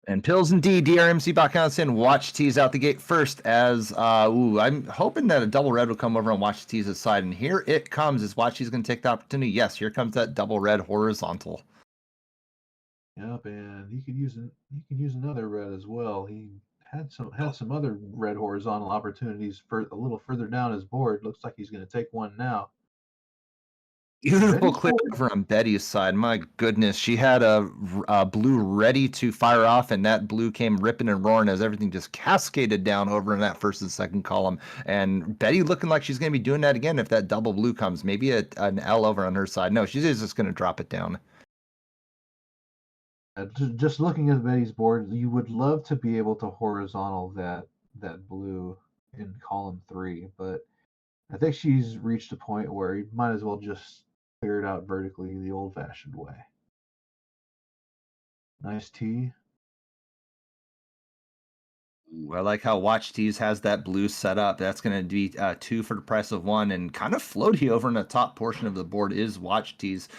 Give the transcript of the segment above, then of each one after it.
And Pills and DRMC back on in. Watchteaz out the gate first as I'm hoping that a double red will come over on Watchteaz's side, and here it comes. Is Watchteaz going to take the opportunity? Yes, here comes that double red horizontal. Yep, and he could use another red as well. He had some other red horizontal opportunities for a little further down his board. Looks like he's going to take one now. Beautiful Betty's clear board. over on Betty's side. My goodness, she had a blue ready to fire off, and that blue came ripping and roaring as everything just cascaded down over in that first and second column. And Betty looking like she's going to be doing that again if that double blue comes. Maybe an L over on her side. No, she's just going to drop it down. Just looking at Betty's board, you would love to be able to horizontal that blue in column 3, but I think she's reached a point where you might as well just clear it out vertically the old-fashioned way. Nice T. Ooh, I like how Watchteaz has that blue set up. That's going to be 2 for the price of 1, and kind of floaty over in the top portion of the board is Watchteaz.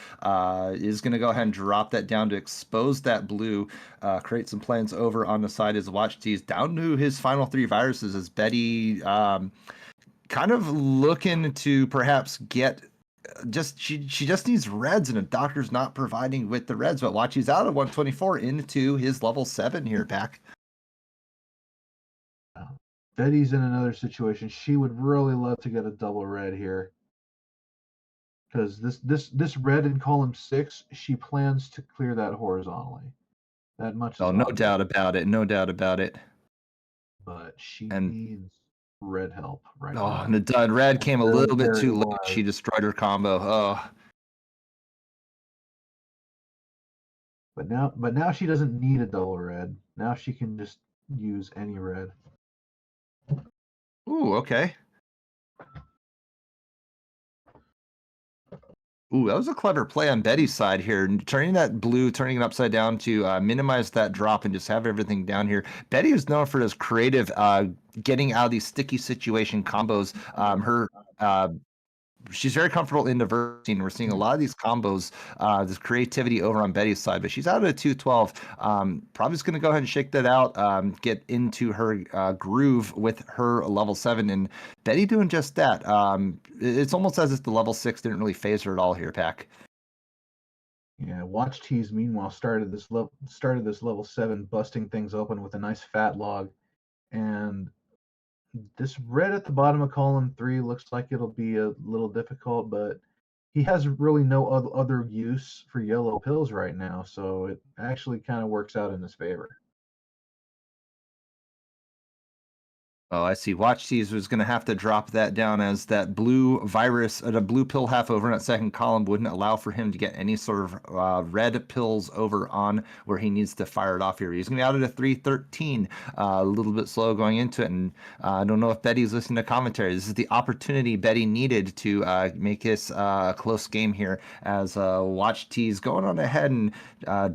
Is going to go ahead and drop that down to expose that blue, create some plans over on the side is Watchteaz down to his final 3 viruses as Betty kind of looking to perhaps get she just needs reds, and a doctor's not providing with the reds. But Watchteaz out of 124 into his level 7 here back. Betty's in another situation. She would really love to get a double red here. Because this red in column 6, she plans to clear that horizontally. That much Oh, is no obvious. doubt about it. No doubt about it. But she And needs red help right oh, now. and the dud red And came a there, little bit there it too late. was. She destroyed her combo. Oh, But now she doesn't need a double red. Now she can just use any red. ooh, okay. Ooh, that was a clever play on Betty's side here, turning that blue, turning it upside down to minimize that drop and just have everything down here. Betty is known for this creative, getting out of these sticky situation combos. Her she's very comfortable in diversity, and we're seeing a lot of these combos, this creativity over on Betty's side. But she's out at a 212. Probably just going to go ahead and shake that out, get into her groove with her level 7, and Betty doing just that. It's almost as if the level 6 didn't really phase her at all here, Pack. Yeah, Watchteaz meanwhile started this level 7, busting things open with a nice fat log, and this red at the bottom of column 3 looks like it'll be a little difficult, but he has really no other use for yellow pills right now, so it actually kind of works out in his favor. Oh, I see. Watchteaz was going to have to drop that down as that blue virus, the blue pill half over in that second column wouldn't allow for him to get any sort of red pills over on where he needs to fire it off here. He's going to be out at a 313, a little bit slow going into it. And I don't know if Betty's listening to commentary. This is the opportunity Betty needed to make this a close game here as Watchteaz going on ahead and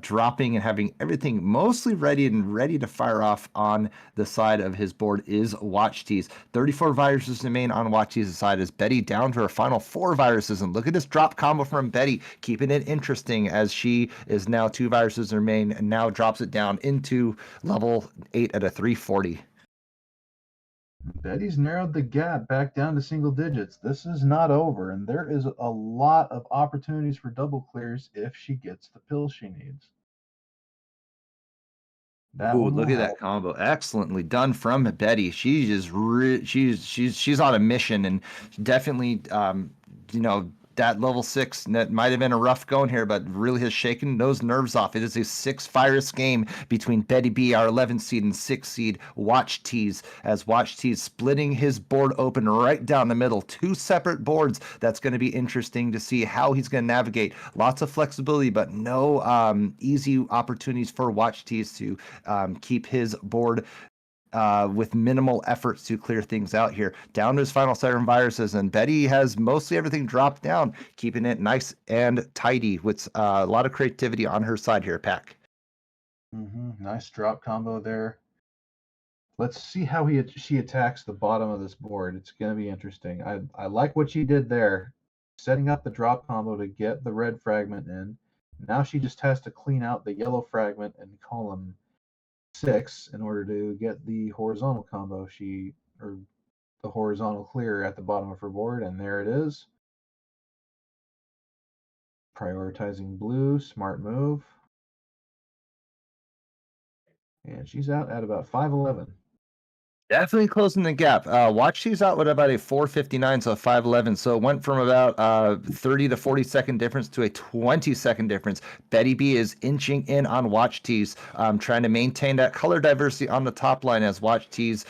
dropping and having everything mostly ready to fire off on the side of his board is Watchteaz. 34 viruses remain on Watchteaz's side as Betty down to her final 4 viruses. And look at this drop combo from Betty, keeping it interesting as she is now 2 viruses remain and now drops it down into level 8 at a 340. Betty's narrowed the gap back down to single digits. This is not over, and there is a lot of opportunities for double clears if she gets the pills she needs. That Ooh, one will look at help. that combo! Excellently done from Betty. She's just she's on a mission, and definitely you know that level 6 that might have been a rough going here, but really has shaken those nerves off. It is a 6 virus game between Betty B, our 11 seed, and 6 seed Watchteaz, as Watchteaz splitting his board open right down the middle. 2 separate boards. That's going to be interesting to see how he's going to navigate. Lots of flexibility, but no easy opportunities for Watchteaz to keep his board with minimal efforts to clear things out here. Down to his final 7 viruses, and Betty has mostly everything dropped down, keeping it nice and tidy with a lot of creativity on her side here, Pack. Nice drop combo there. Let's see how she attacks the bottom of this board. It's going to be interesting. I like what she did there, setting up the drop combo to get the red fragment in. Now she just has to clean out the yellow fragment in column 6 in order to get the horizontal combo or the horizontal clear at the bottom of her board, and there it is. Prioritizing blue, smart move. And she's out at about 511. Definitely closing the gap. Watchteaz out with about a 459, so a 511. So it went from about 30 to 40-second difference to a 20-second difference. Betty B is inching in on Watchteaz, trying to maintain that color diversity on the top line as Watchteaz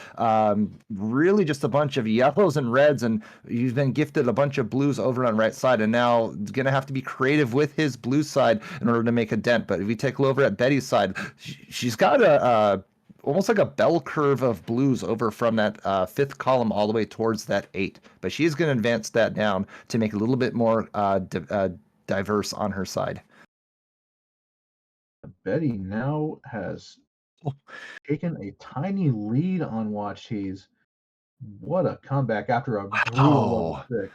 really just a bunch of yellows and reds, and he's been gifted a bunch of blues over on right side, and now going to have to be creative with his blue side in order to make a dent. But if we take a look over at Betty's side, she's got a almost like a bell curve of blues over from that 5th column all the way towards that 8. But she's going to advance that down to make it a little bit more diverse on her side. Betty now has taken a tiny lead on Watchteaz. What a comeback after a brutal level 6.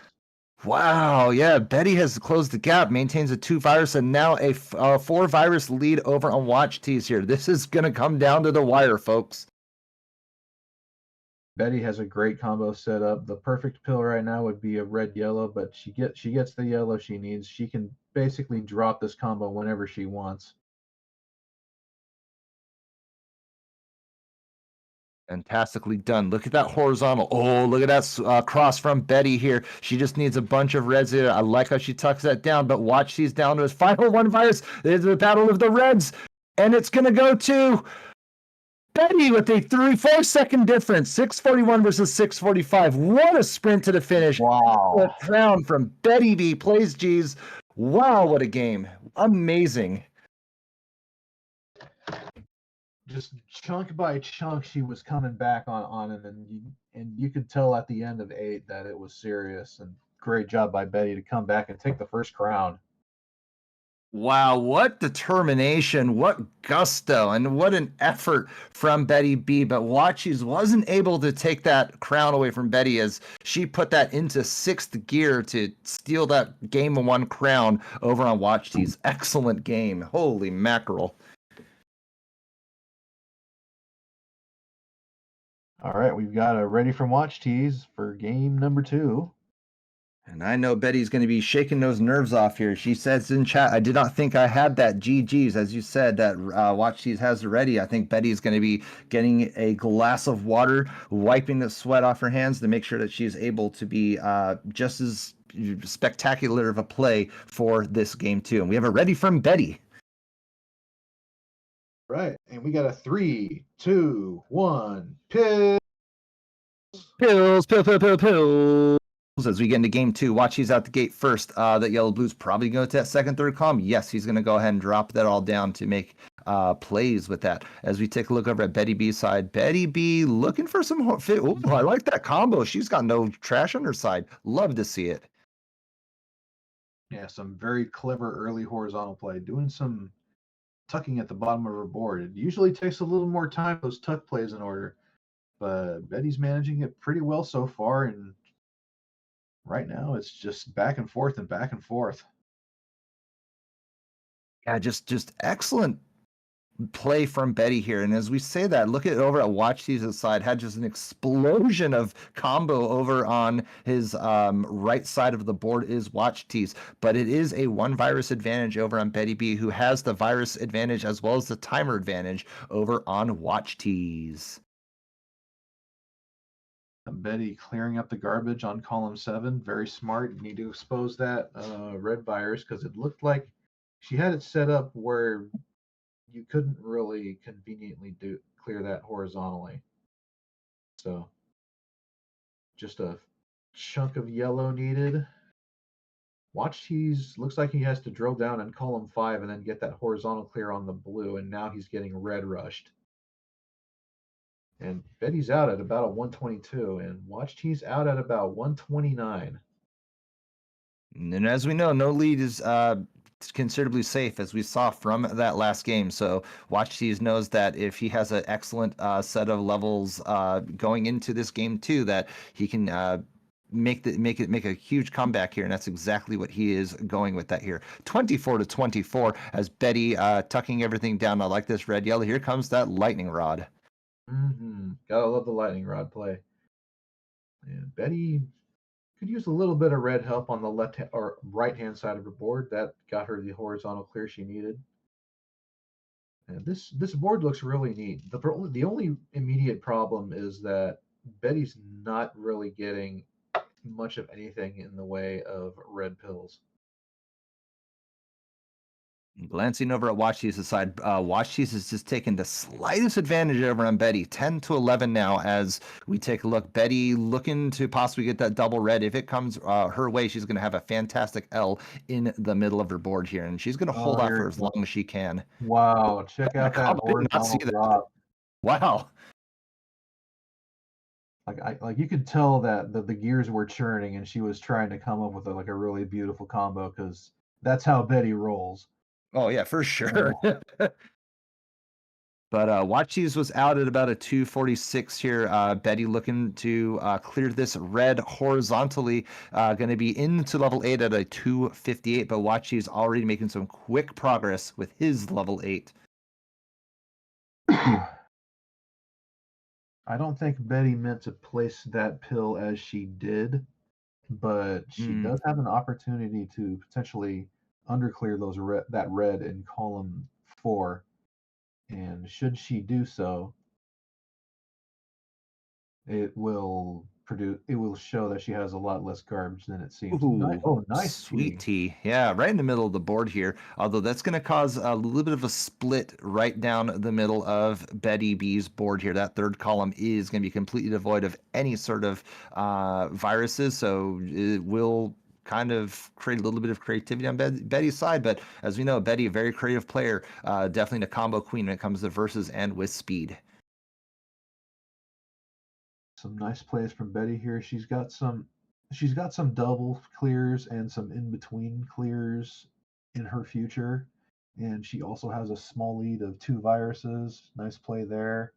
Wow, yeah, Betty has closed the gap, maintains a 2 virus, and now a 4 virus lead over on Watchteaz here. This is going to come down to the wire, folks. Betty has a great combo set up. The perfect pill right now would be a red-yellow, but she gets the yellow she needs. She can basically drop this combo whenever she wants. Fantastically done. Look at that horizontal. Oh, look at that cross from Betty here. She just needs a bunch of reds here. I like how she tucks that down, but watch, she's down to his final 1 virus. There's the battle of the reds, and it's going to go to Betty with a 4-second difference. 641 versus 645. What a sprint to the finish. Wow. A crown from BettyBplaysGs. Wow, what a game. Amazing. Just chunk by chunk, she was coming back on him, and you could tell at the end of 8 that it was serious. And great job by Betty to come back and take the first crown. Wow, what determination, what gusto, and what an effort from Betty B. But Watchteaz wasn't able to take that crown away from Betty as she put that into 6th gear to steal that game 1 crown over on Watchteaz. Excellent game. Holy mackerel. All right, we've got a ready from Watchteaz for game number 2. And I know Betty's going to be shaking those nerves off here. She says in chat, I did not think I had that GG's. As you said, that Watchteaz has already. I think Betty's going to be getting a glass of water, wiping the sweat off her hands to make sure that she's able to be just as spectacular of a play for this game, too. And we have a ready from Betty. Right, and we got a 3, 2, 1, pills. Pills. As we get into game 2, Watchteaz out the gate first. That yellow blue's probably going to that 2nd, 3rd column. Yes, he's going to go ahead and drop that all down to make plays with that. As we take a look over at Betty B's side, Betty B looking for some fit. Oh, I like that combo. She's got no trash on her side. Love to see it. Yeah, some very clever early horizontal play, doing some tucking at the bottom of her board. It usually takes a little more time, those tuck plays in order, but Betty's managing it pretty well so far, and right now it's just back and forth and back and forth. Yeah, just excellent play from Betty here. And as we say that, look at over at Watchteaz's side, had just an explosion of combo over on his right side of the board is Watchteaz. But it is a 1 virus advantage over on Betty B, who has the virus advantage as well as the timer advantage over on Watchteaz. Betty clearing up the garbage on column 7. Very smart. You need to expose that red virus because it looked like she had it set up where you couldn't really conveniently clear that horizontally. So just a chunk of yellow needed. Watchteaz looks like he has to drill down in column 5 and then get that horizontal clear on the blue, and now he's getting red rushed. And Betty's out at about a 122, and Watchteaz out at about 129. And as we know, no lead is considerably safe, as we saw from that last game. So Watchteaz knows that if he has an excellent set of levels going into this game too, that he can make a huge comeback here, and that's exactly what he is going with that here. 24-24 as Betty tucking everything down. I like this red yellow. Here comes that lightning rod. Gotta love the lightning rod play. And Betty could use a little bit of red help on the left or right hand side of her board. That got her the horizontal clear she needed. And this board looks really neat. The only immediate problem is that Betty's not really getting much of anything in the way of red pills. Glancing over at Watchteaz's side, Watchteaz is just taking the slightest advantage over on Betty. 10-11 now as we take a look. Betty looking to possibly get that double red. If it comes her way, she's going to have a fantastic L in the middle of her board here, and she's going to hold out for as long as she can. Wow, check out that horizontal drop. Wow. Like you could tell that the gears were churning, and she was trying to come up with a really beautiful combo because that's how Betty rolls. Oh yeah, for sure. But Watchteaz was out at about a 246 here. Betty looking to clear this red horizontally. Going to be into level 8 at a 258, but Watchteaz already making some quick progress with his level 8. I don't think Betty meant to place that pill as she did, but she does have an opportunity to potentially underclear that red in column 4. And should she do so, it will show that she has a lot less garbage than it seems. Nice sweet tea. Yeah, right in the middle of the board here. Although that's going to cause a little bit of a split right down the middle of Betty B's board here. That third column is going to be completely devoid of any sort of viruses, so it will kind of create a little bit of creativity on Betty's side. But as we know, Betty, a very creative player, definitely a combo queen when it comes to versus and with speed. Some nice plays from Betty here. She's got some double clears and some in between clears in her future, and she also has a small lead of 2 viruses. Nice play there.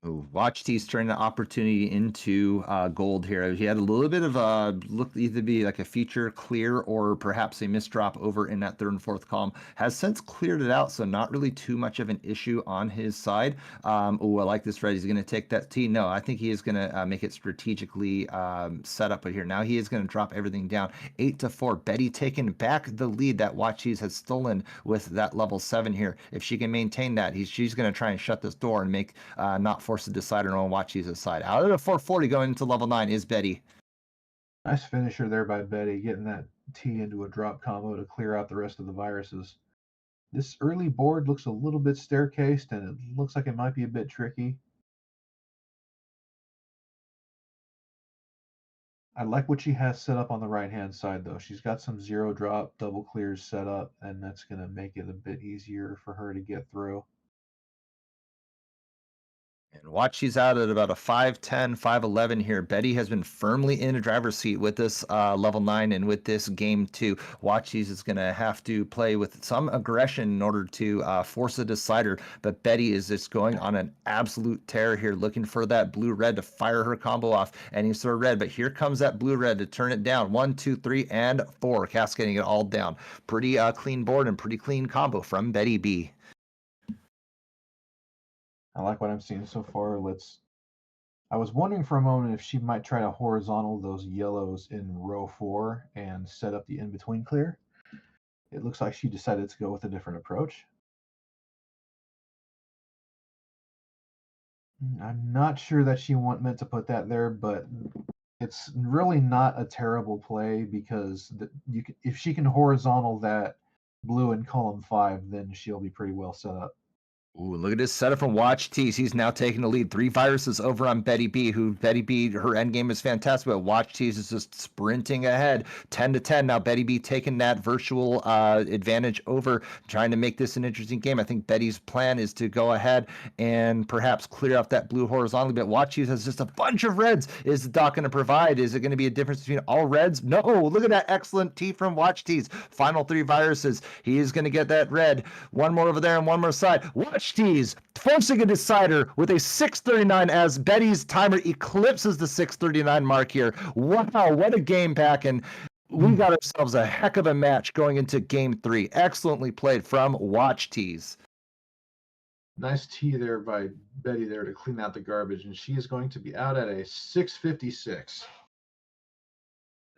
Watchteaz turning the opportunity into gold here. He had a little bit of a look either be like a feature clear or perhaps a misdrop over in that third and fourth column. Has since cleared it out, so not really too much of an issue on his side. I like this red. He's going to take that T. No, I think he is going to make it strategically set up here. Now he is going to drop everything down 8-4. Betty taking back the lead that Watchteaz has stolen with that level 7 here. If she can maintain that, she's going to try and shut this door and make not force a decider on Watchteaz's side. Out of the 440 going into level 9 is Betty. Nice finisher there by Betty, getting that T into a drop combo to clear out the rest of the viruses. This early board looks a little bit staircased, and it looks like it might be a bit tricky. I like what she has set up on the right-hand side, though. She's got some zero drop double clears set up, and that's going to make it a bit easier for her to get through. And Watchteaz out at about a 5'10", 5'11" here. Betty has been firmly in a driver's seat with this level 9 and with this game 2. Watchteaz is going to have to play with some aggression in order to force a decider, but Betty is just going on an absolute tear here, looking for that blue-red to fire her combo off any sort of red, but here comes that blue-red to turn it down. 1, 2, 3, and 4, cascading it all down. Pretty clean board and pretty clean combo from Betty B. I like what I'm seeing so far. I was wondering for a moment if she might try to horizontal those yellows in row 4 and set up the in-between clear. It looks like she decided to go with a different approach. I'm not sure that she meant to put that there, but it's really not a terrible play because if she can horizontal that blue in column 5, then she'll be pretty well set up. Ooh, look at this setup from Watchteaz. He's now taking the lead. 3 viruses over on Betty B, Betty B, her endgame is fantastic, but Watchteaz is just sprinting ahead. 10-10. Now Betty B taking that virtual advantage over, trying to make this an interesting game. I think Betty's plan is to go ahead and perhaps clear out that blue horizontally, but Watchteaz has just a bunch of reds. Is the Doc going to provide? Is it going to be a difference between all reds? No. Look at that excellent T from Watchteaz. Final 3 viruses. He is going to get that red. One more over there and one more side. Watchteaz Watchteaz forcing a decider with a 639 as Betty's timer eclipses the 639 mark here. Wow, what a game pack. And we got ourselves a heck of a match going into game 3. Excellently played from Watchteaz. Nice tee there by Betty there to clean out the garbage, and she is going to be out at a 656.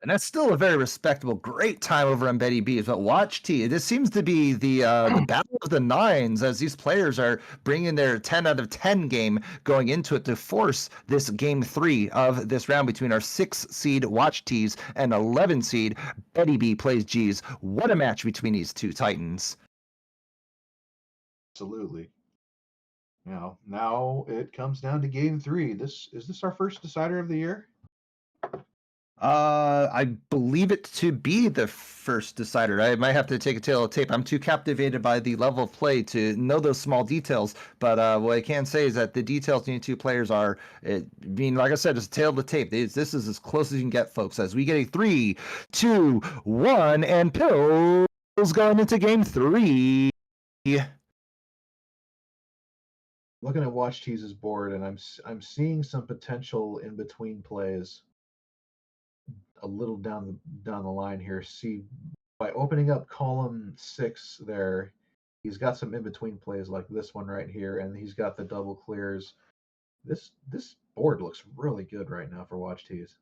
And that's still a very respectable, great time over on Betty B. But Watchteaz, this seems to be the battle of the nines as these players are bringing their 10 out of 10 game going into it to force this game 3 of this round between our 6 seed Watchteaz and 11 seed BettyBplaysGs. What a match between these two titans. Absolutely. Now it comes down to game 3. Is this our first decider of the year? I believe it to be the first decider. I might have to take a tail of tape. I'm too captivated by the level of play to know those small details. But what I can say is that the details between the two players are, like I said, it's a tail of the tape. This is as close as you can get, folks. As we get a 3, 2, 1, and Pills going into game 3. Looking at Watchteaz's board, and I'm seeing some potential in between plays a little down the line here. See, by opening up column 6 there, he's got some in between plays like this one right here, and he's got the double clears. This board looks really good right now for Watchteaz.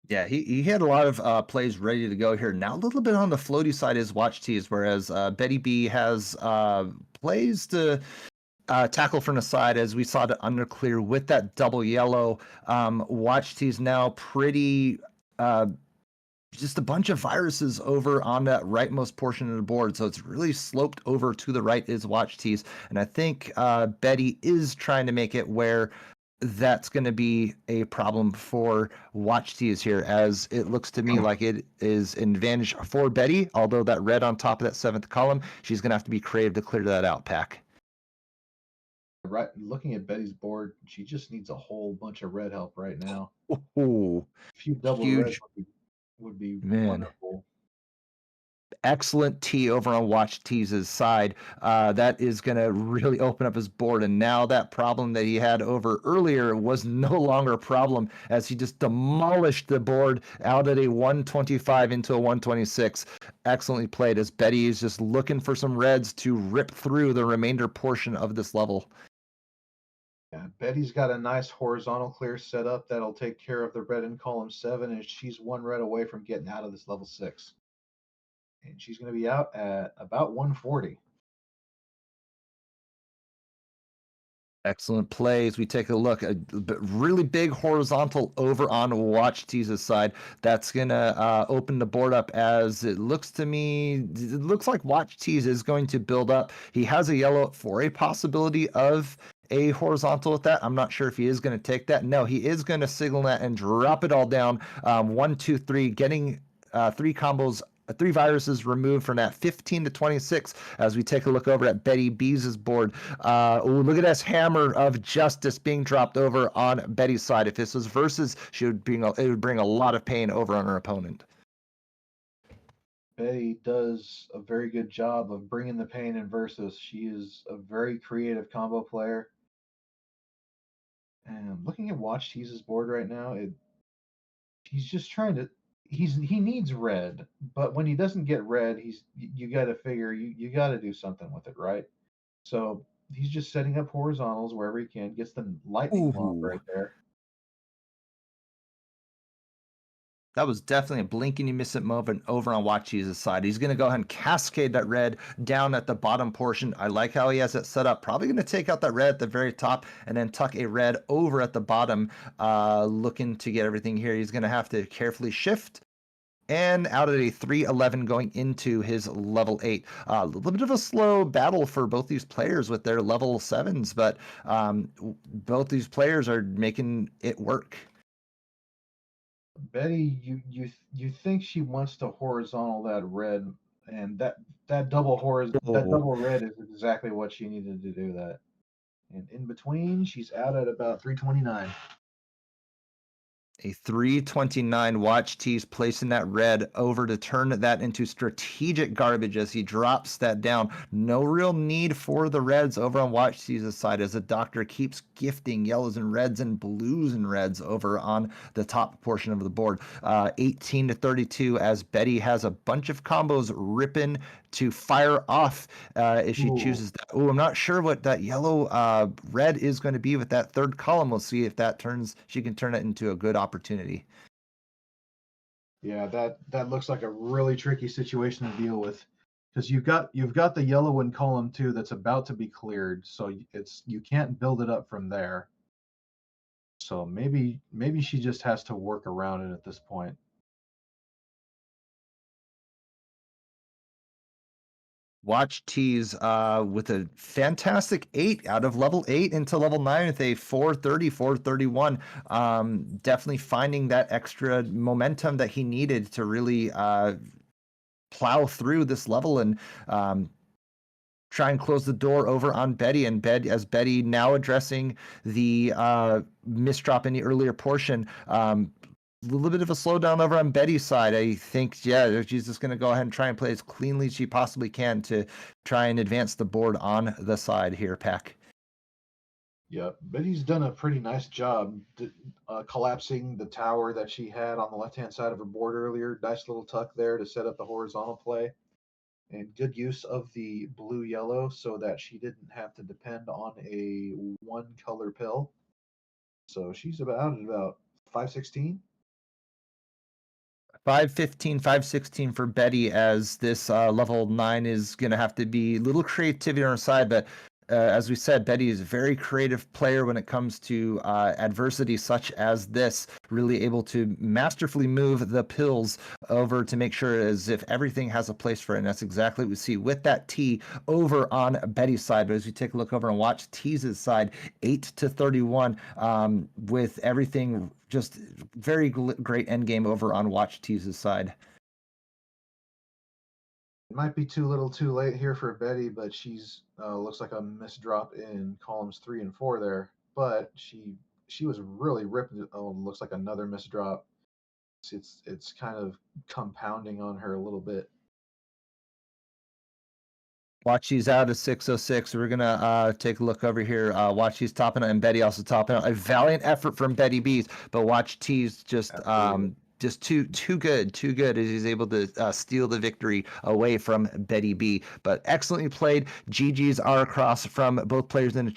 Yeah, he had a lot of plays ready to go here. Now a little bit on the floaty side is Watchteaz, whereas Betty B has plays to tackle from the side, as we saw the underclear with that double yellow. Watchteaz now pretty just a bunch of viruses over on that rightmost portion of the board. So it's really sloped over to the right is Watchteaz. And I think Betty is trying to make it where that's going to be a problem for Watchteaz here, as it looks to me like it is an advantage for Betty. Although that red on top of that 7th column, she's going to have to be creative to clear that out, Pack. Right, looking at Betty's board, she just needs a whole bunch of red help right now. Ooh, A few double reds huge, would be man. wonderful. Excellent tee over on Watchteaz's side. That is going to really open up his board. And now that problem that he had over earlier was no longer a problem, as he just demolished the board out at a 125 into a 126. Excellently played, as Betty is just looking for some reds to rip through the remainder portion of this level. Yeah, Betty's got a nice horizontal clear set up that'll take care of the red in column 7, and she's 1 red away from getting out of this level 6. And she's going to be out at about 140. Excellent plays. We take a look at really big horizontal over on Watchteaz's side. That's going to open the board up, as it looks to me. It looks like Watchteaz is going to build up. He has a yellow for a possibility of a horizontal with that. I'm not sure if he is going to take that. No, he is going to signal that and drop it all down. 1, 2, 3, getting 3 combos, 3 viruses removed from that 15 to 26, as we take a look over at Betty B's board. Look at this hammer of justice being dropped over on Betty's side. If this was versus, it would bring a lot of pain over on her opponent. Betty does a very good job of bringing the pain in versus. She is a very creative combo player. And looking at Watchteaz's board right now, he's just trying to. He needs red, but when he doesn't get red, you got to figure you got to do something with it, right? So he's just setting up horizontals wherever he can, gets the lightning lob right there. That was definitely a blink and you miss it moment over on Watchteaz's side. He's going to go ahead and cascade that red down at the bottom portion. I like how he has it set up. Probably going to take out that red at the very top and then tuck a red over at the bottom, looking to get everything here. He's going to have to carefully shift. And out at a 311 going into his level 8. A little bit of a slow battle for both these players with their level 7s, but both these players are making it work. Betty, you think she wants to horizontal that red, and that double red is exactly what she needed to do that. And in between, she's out at about 329. A 329 Watchteaz placing that red over to turn that into strategic garbage as he drops that down. No real need for the reds over on Watchteaz's side as the doctor keeps gifting yellows and reds and blues and reds over on the top portion of the board. 18 to 32 as Betty has a bunch of combos ripping to fire off if she chooses that. Oh, I'm not sure what that yellow red is going to be with that third column. We'll see if that turns. She can turn it into a good opportunity. Yeah, that looks like a really tricky situation to deal with, because you've got the yellow in column 2 that's about to be cleared, so you can't build it up from there. So maybe she just has to work around it at this point. Watchteaz with a fantastic 8 out of level 8 into level 9 with a 430, 431. Definitely finding that extra momentum that he needed to really plow through this level and try and close the door over on Betty. And Betty now addressing the misdrop in the earlier portion. A little bit of a slowdown over on Betty's side. I think, yeah, she's just going to go ahead and try and play as cleanly as she possibly can to try and advance the board on the side here, Pack. Yeah, Betty's done a pretty nice job collapsing the tower that she had on the left-hand side of her board earlier. Nice little tuck there to set up the horizontal play. And good use of the blue-yellow so that she didn't have to depend on a one-color pill. So she's about 516. 515, 516 for Betty as this level 9 is going to have to be a little creativity on her side. But as we said, Betty is a very creative player when it comes to adversity such as this, really able to masterfully move the pills over to make sure as if everything has a place for it. And that's exactly what we see with that T over on Betty's side. But as we take a look over and watch Tease's side, 8 to 31 with everything just very great end game over on Watchteaz's side. It might be too little too late here for Betty, but she's looks like a misdrop in columns 3 and 4 there. But she was really ripping. Oh, looks like another misdrop. It's kind of compounding on her a little bit. Watchteaz out of 606. We're gonna take a look over here. Watchteaz topping out and Betty also topping out. A valiant effort from BettyBs, but Watchteaz just too good as he's able to steal the victory away from Betty B. But excellently played. GGs are across from both players in the